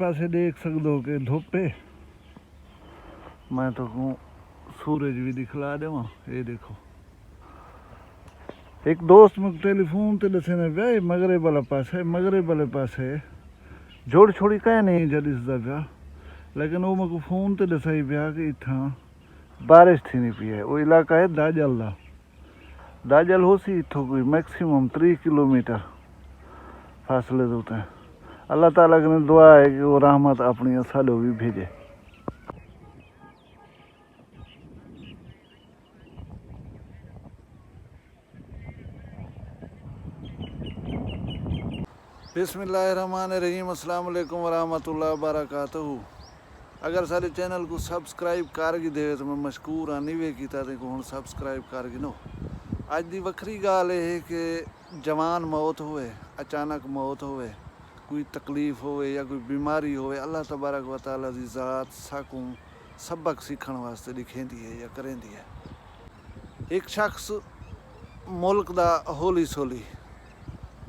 पासे देख सकते हो कि धुप है। मैं तो कहूँ सूरज भी दिखला देवा। ये देखो, एक दोस्त मुझे टेलीफोन ते दसे ने पिया मगरब वाले पासे जोड़ छोड़ी कह नहीं जब दिसदा पिया, लेकिन वो मुझे फोन ते दसा ही पिया कि इतना बारिश थी नहीं पी है। वो इलाका है दाजल का। दाजल हो सी इतों कोई मैक्सिमम 3 किलोमीटर फासले तो होते हैं। अल्लाह ताला की दुआ है कि वो रहमत अपनी सालों भी भेजे। बिस्मिल्लाहिर्रहमानिर्रहीम, अस्सलाम वालेकुम वरहमतुल्लाहि वबरकातुहू। अगर सारे चैनल को सब्सक्राइब कर गी दे तो मैं मशकूर हाँ, नहीं वे किया तो हुण सब्सक्राइब कर गिनो। अज की वक्री गाल है कि जवान मौत होवे, अचानक मौत होवे, कोई तकलीफ होवे या कोई बीमारी होवे, अल्लाह तबारक व तआला की ज़ात साकू सबक सीखण वास्ते दिखेंदी है या करेंदी है। एक शख्स मुल्क दा होली सोली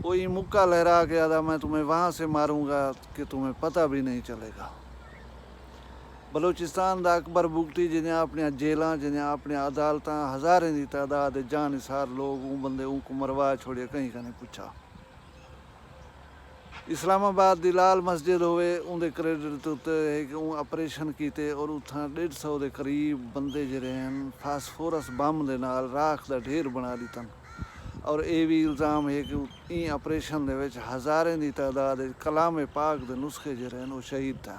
कोई मुक्का लहरा के आदा मैं तुम्हें वहाँ से मारूंगा कि तुम्हें पता भी नहीं चलेगा। बलोचिस्तान का अकबर बुगटी जिन्हें अपनी जेलों जिन्हें अपनी अदालत हज़ारें की तादाद जानिसार लोग बंदे उनको मरवा छोड़े, कहीं का नहीं पूछा। इस्लामाबाद की लाल मस्जिद होवे उनके क्रेडिट उत्ते है कि ऑपरेशन किए और उतना 150 के करीब बंदे जड़े हैं फास्फोरस बम के नाल राख का ढेर बना दिता। और ये भी इल्ज़ाम है कि इन ऑपरेशन दे विच हज़ारें की तादाद कलाम पाक के नुस्खे जड़े हैं वो शहीद थे।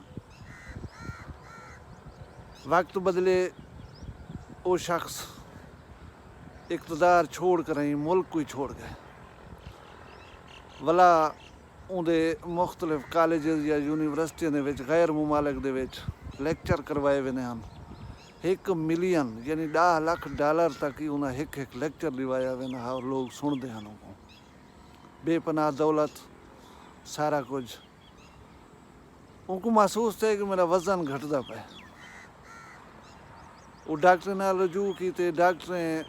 वक्त बदले वो शख्स इक़्तिदार छोड़ कर ही मुल्क को ही छोड़ गए। वला उनके मुख्तलिफ कॉलेज या यूनिवर्सिटियों के विच गैर मुमालिक दे विच लैक्चर करवाए वेंदे हैं। 1 मिलियन यानी $10 लाख तक ही उन्हें एक लैक्चर दिवाया वेंदा है और लोग सुनते हैं उनको। बेपनाह दौलत सारा कुछ उनको महसूस थे कि मेरा वज़न घटता पे। वो डॉक्टर ने रजू की तो डॉक्टर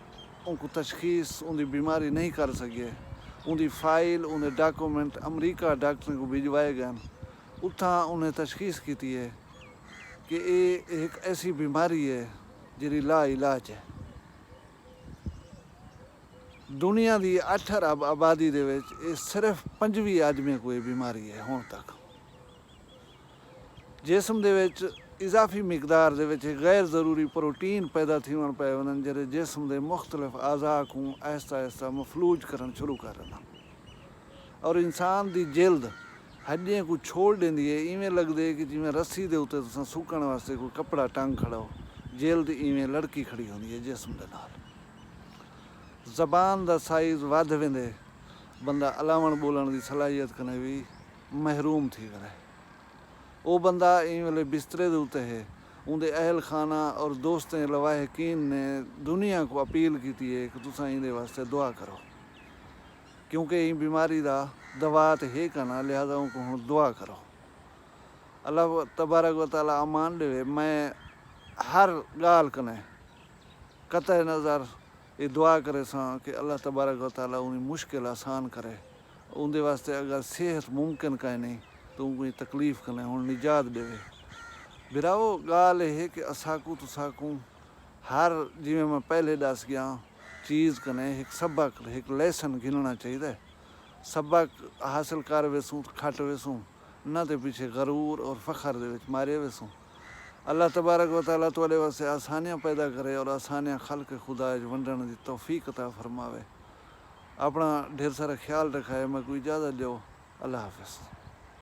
उनको तशखीस उनकी बीमारी नहीं कर सके। उनकी फाइल उन्हें डॉक्यूमेंट अमरीका डॉक्टर को भिजवाए गए। उतना उन्हें तशखीस की है कि ये एक ऐसी बीमारी है जिहड़ी ला इलाज है। दुनिया की 8 अरब आबादी दे विच ये सिर्फ 5वीं आदमी को ये बीमारी है हुण तक। जिसम दे विच इजाफी मिकदार दे विच गैर ज़रूरी प्रोटीन पैदा थीवण पै वञनि जिहड़े जिसम के मुख्तलिफ आज़ा को आहिस्ता आहिस्ता मफलूज करण शुरू कर रहे। और इंसान की जिल्द हड्डियों को छोड़ देंदी है। इवें लगदे है कि जिवें रस्सी दे उत्ते तुसां सुकण वास्ते कोई कपड़ा टंग खड़ो, जिल्द इवें लड़की खड़ी होंदी है जिसम दे नाल। ज़बान का साइज़ वध वेंदे बंदा अलावण बोलण की सलाहियत कने भी महरूम थी करे। वो बंदा इन वेले बिस्तरे के उत्ते है। उनके अहल खाना और दोस्तें लवाहकीन ने दुनिया को अपील की है कि तुसां इहदे वास्ते दुआ करो, क्योंकि इन बीमारी का दवा तो है कहना, लिहाजा उनको हुण दुआ करो। अल्लाह तबारक व तआला अमान देवे। मैं हर गाल कने कतई नज़र ये दुआ करे सां कि अल्लाह तबारक व तआला उनकी मुश्किल आसान करे। उनके वास्ते अगर सेहत मुमकिन कहीं नहीं तो उनको तकलीफ़ कने हुण निजात देवे। बिराओ गाल है कि असाकू तुसाकू हर जिमें मैं पहले दस गया चीज़ कने एक सबक एक लेसन गिनना चाहिए। सबक हासिल कर वेसूँ खट वेसूँ न तो पीछे गरूर और फ़ख्र दे विच मारे वेसूँ। अल्लाह तबारक व तआला तुहाडे वास्ते आसानियाँ पैदा करे और आसानियाँ खल्क खुदा वंडण की तौफीक अता फरमावे। अपना ढेर सारा ख्याल रखाए। मैं कोई इजाज़त दो। अल्लाह हाफ़िज़।